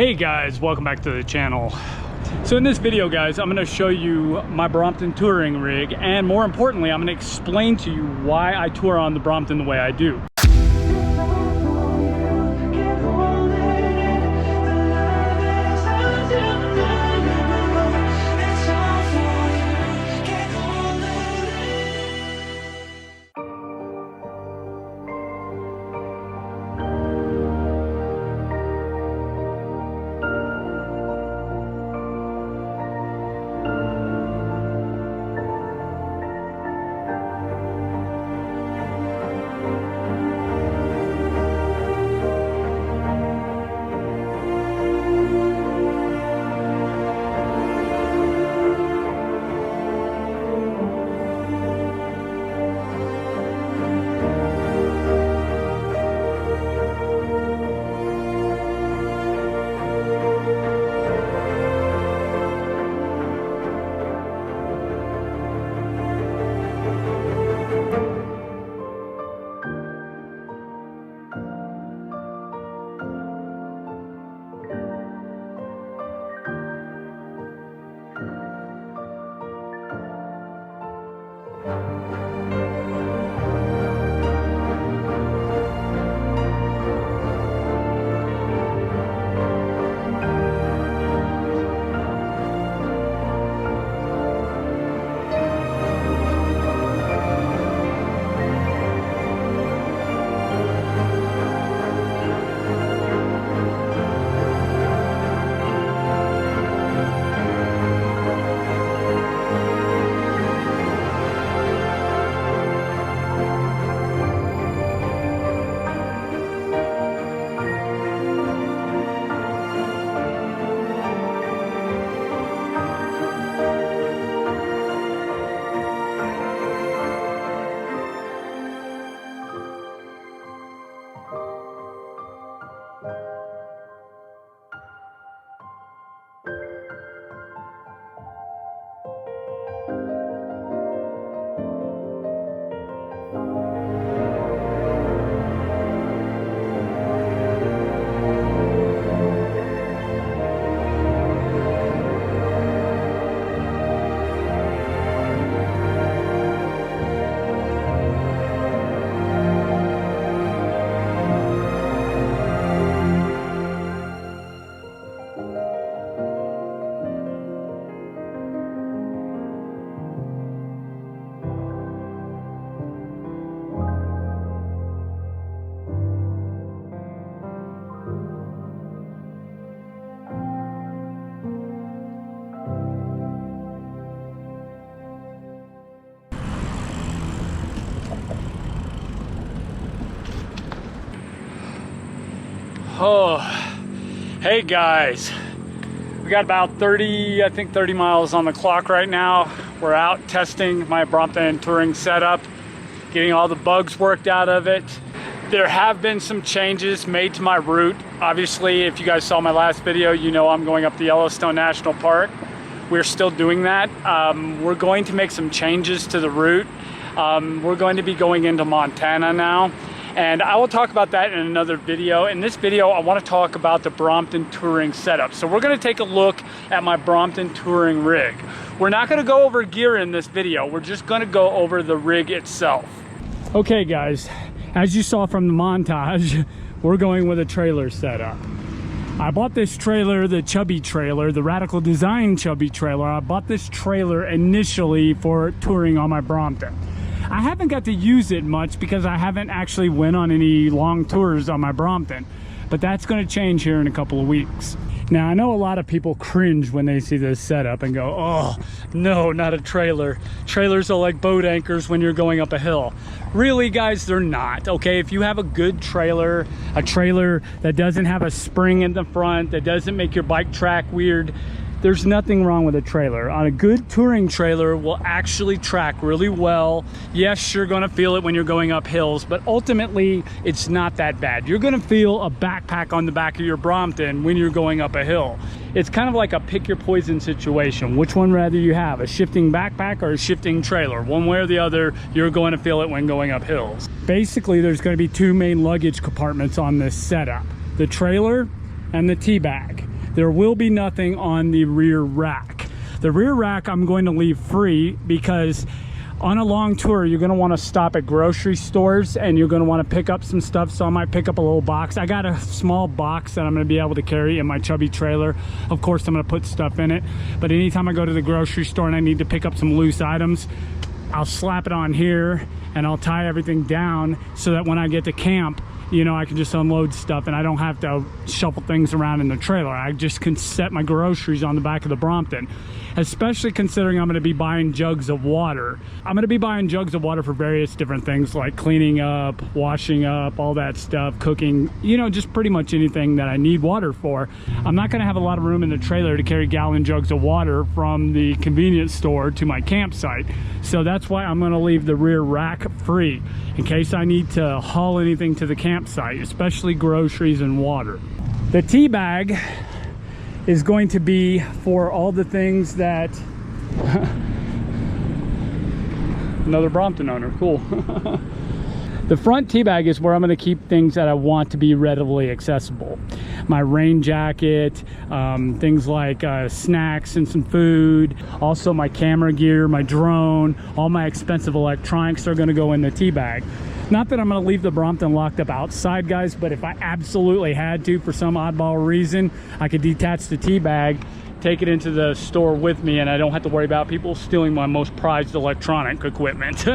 Hey guys, welcome back to the channel. So in this video guys, I'm going to show you my Brompton touring rig, and more importantly, I'm going to explain to you why I tour on the Brompton the way I do. Oh, hey guys, we got about 30 miles on the clock right now. We're out testing my Brompton touring setup, getting all the bugs worked out of it. There have been some changes made to my route. Obviously, if you guys saw my last video, you know I'm going up the Yellowstone National Park. We're still doing that. We're going to make some changes to the route. We're going to be going into Montana now. And I will talk about that in another video. In this video, I want to talk about the Brompton touring setup. So we're going to take a look at my Brompton touring rig. We're not going to go over gear in this video. We're just going to go over the rig itself. Okay guys, as you saw from the montage, we're going with a trailer setup. I bought this trailer, the Chubby trailer, the Radical Design Chubby trailer. I bought this trailer initially for touring on my Brompton. I haven't got to use it much because I haven't actually went on any long tours on my Brompton, but that's going to change here in a couple of weeks. Now, I know a lot of people cringe when they see this setup and go, oh, no, not a trailer. Trailers are like boat anchors when you're going up a hill. Really, guys, they're not, okay? If you have a good trailer, a trailer that doesn't have a spring in the front, that doesn't make your bike track weird, there's nothing wrong with a trailer. On a good touring trailer will actually track really well. Yes, you're gonna feel it when you're going up hills, but ultimately it's not that bad. You're gonna feel a backpack on the back of your Brompton when you're going up a hill. It's kind of like a pick your poison situation. Which one rather you have, a shifting backpack or a shifting trailer? One way or the other, you're going to feel it when going up hills. Basically, there's going to be two main luggage compartments on this setup: the trailer and the tea bag. There will be nothing on the rear rack. The rear rack I'm going to leave free because on a long tour, you're gonna wanna stop at grocery stores and you're gonna wanna pick up some stuff. So I might pick up a little box. I got a small box that I'm gonna be able to carry in my chubby trailer. Of course, I'm gonna put stuff in it. But anytime I go to the grocery store and I need to pick up some loose items, I'll slap it on here and I'll tie everything down so that when I get to camp, you know, I can just unload stuff and I don't have to shuffle things around in the trailer. I just can set my groceries on the back of the Brompton, especially considering I'm going to be buying jugs of water. I'm going to be buying jugs of water for various different things like cleaning up, washing up, all that stuff, cooking, you know, just pretty much anything that I need water for. I'm not going to have a lot of room in the trailer to carry gallon jugs of water from the convenience store to my campsite. So that's why I'm going to leave the rear rack free in case I need to haul anything to the campsite, especially groceries and water. The tea bag is going to be for all the things that another Brompton owner, cool. The front tea bag is where I'm going to keep things that I want to be readily accessible. My rain jacket, things like snacks and some food, also my camera gear, my drone, all my expensive electronics are going to go in the tea bag. Not that I'm going to leave the Brompton locked up outside, guys, but if I absolutely had to for some oddball reason, I could detach the tea bag, take it into the store with me, and I don't have to worry about people stealing my most prized electronic equipment.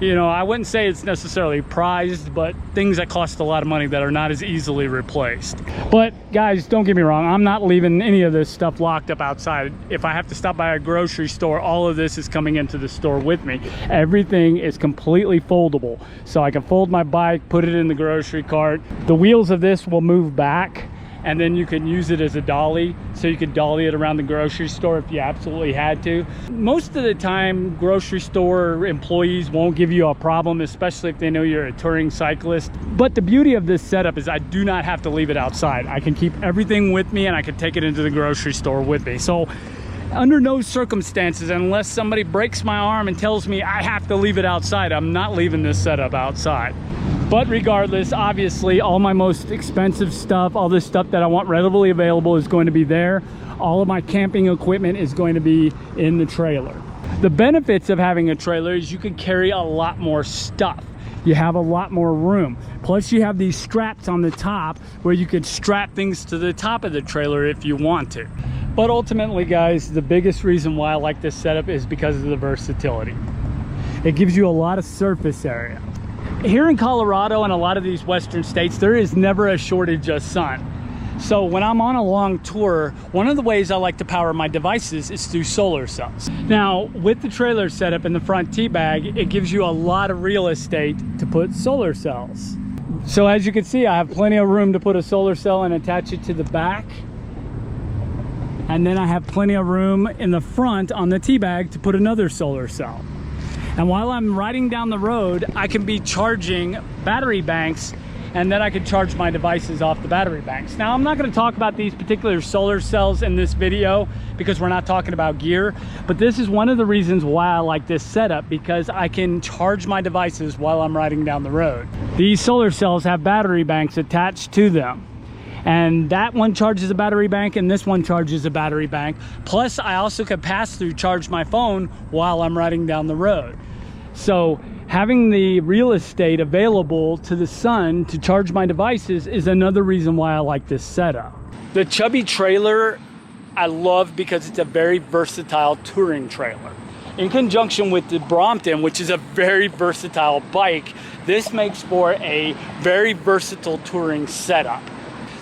You know, I wouldn't say it's necessarily prized, but things that cost a lot of money that are not as easily replaced. But guys, don't get me wrong, I'm not leaving any of this stuff locked up outside. If I have to stop by a grocery store, all of this is coming into the store with me. Everything is completely foldable. So I can fold my bike, put it in the grocery cart. The wheels of this will move back, and then you can use it as a dolly, so you could dolly it around the grocery store if you absolutely had to. Most of the time, grocery store employees won't give you a problem, especially if they know you're a touring cyclist. But the beauty of this setup is I do not have to leave it outside. I can keep everything with me and I can take it into the grocery store with me. So under no circumstances, unless somebody breaks my arm and tells me I have to leave it outside, I'm not leaving this setup outside. But regardless, obviously, all my most expensive stuff, all this stuff that I want readily available is going to be there. All of my camping equipment is going to be in the trailer. The benefits of having a trailer is you can carry a lot more stuff. You have a lot more room. Plus you have these straps on the top where you could strap things to the top of the trailer if you want to. But ultimately, guys, the biggest reason why I like this setup is because of the versatility. It gives you a lot of surface area. Here in Colorado and a lot of these western states, there is never a shortage of sun. So when I'm on a long tour, one of the ways I like to power my devices is through solar cells. Now, with the trailer setup in the front tea bag, it gives you a lot of real estate to put solar cells. So as you can see, I have plenty of room to put a solar cell and attach it to the back. And then I have plenty of room in the front on the tea bag to put another solar cell. And while I'm riding down the road, I can be charging battery banks, and then I can charge my devices off the battery banks. Now, I'm not going to talk about these particular solar cells in this video because we're not talking about gear, but this is one of the reasons why I like this setup, because I can charge my devices while I'm riding down the road. These solar cells have battery banks attached to them, and that one charges a battery bank and this one charges a battery bank. Plus, I also can pass through charge my phone while I'm riding down the road. So having the real estate available to the sun to charge my devices is another reason why I like this setup. The chubby trailer I love because it's a very versatile touring trailer. In conjunction with the Brompton, which is a very versatile bike, this makes for a very versatile touring setup.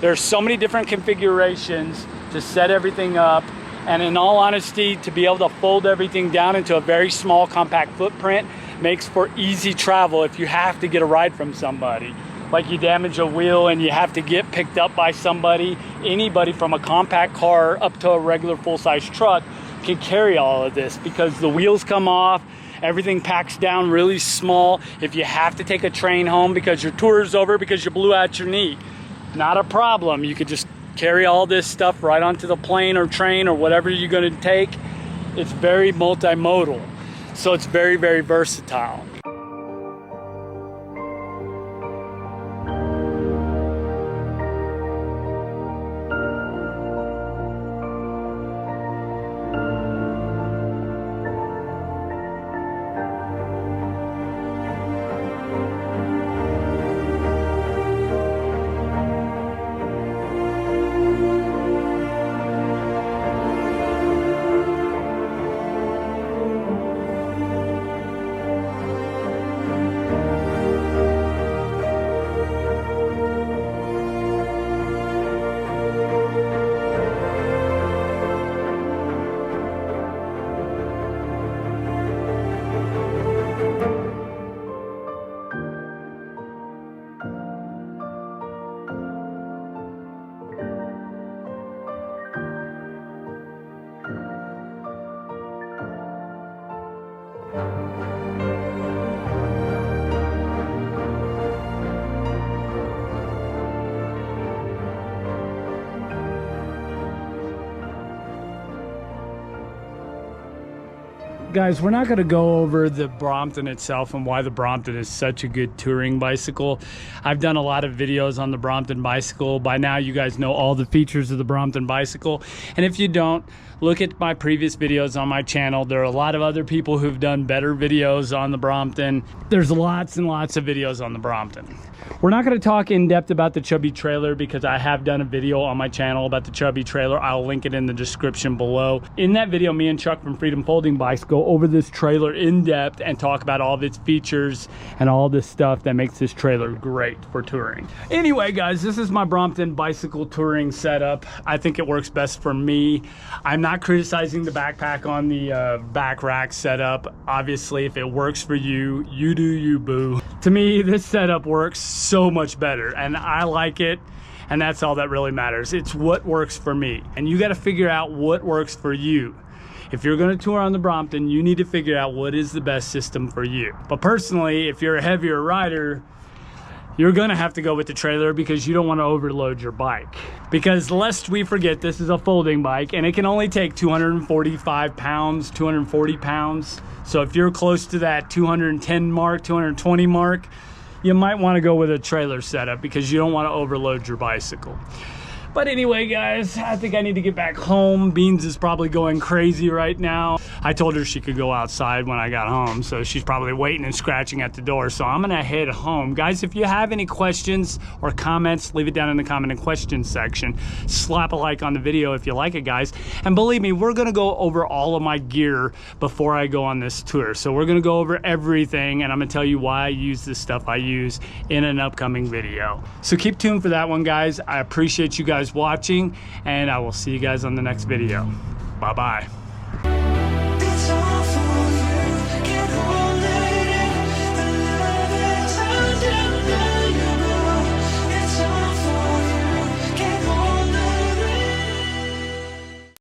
There's so many different configurations to set everything up, and in all honesty, to be able to fold everything down into a very small compact footprint makes for easy travel if you have to get a ride from somebody. Like you damage a wheel and you have to get picked up by somebody. Anybody from a compact car up to a regular full-size truck can carry all of this because the wheels come off, everything packs down really small. If you have to take a train home because your tour is over because you blew out your knee, not a problem. You could just carry all this stuff right onto the plane or train or whatever you're going to take. It's very multimodal, so it's very, very versatile. Guys, we're not going to go over the Brompton itself and why the Brompton is such a good touring bicycle. I've done a lot of videos on the Brompton bicycle. By now, you guys know all the features of the Brompton bicycle. And if you don't, look at my previous videos on my channel. There are a lot of other people who've done better videos on the Brompton. There's lots and lots of videos on the Brompton. We're not going to talk in depth about the Chubby trailer because I have done a video on my channel about the Chubby trailer. I'll link it in the description below. In that video, me and Chuck from Freedom Folding Bikes go over this trailer in depth and talk about all of its features and all this stuff that makes this trailer great for touring. Anyway, guys, this is my Brompton bicycle touring setup. I think it works best for me. I'm not criticizing the backpack on the back rack setup. Obviously, if it works for you, you do you, boo. To me, this setup works so much better and I like it, and that's all that really matters. It's what works for me, and you got to figure out what works for you. If you're going to tour on the Brompton, you need to figure out what is the best system for you. But personally, if you're a heavier rider, you're going to have to go with the trailer because you don't want to overload your bike. Because lest we forget, this is a folding bike and it can only take 245 pounds, 240 pounds. So if you're close to that 210 mark, 220 mark, you might want to go with a trailer setup because you don't want to overload your bicycle. But anyway, guys, I think I need to get back home. Beans is probably going crazy right now. I told her she could go outside when I got home, so she's probably waiting and scratching at the door. So I'm gonna head home. Guys, if you have any questions or comments, leave it down in the comment and questions section. Slap a like on the video if you like it, guys. And believe me, we're gonna go over all of my gear before I go on this tour. So we're gonna go over everything, and I'm gonna tell you why I use the stuff I use in an upcoming video. So keep tuned for that one, guys. I appreciate you guys watching, and I will see you guys on the next video. Bye bye.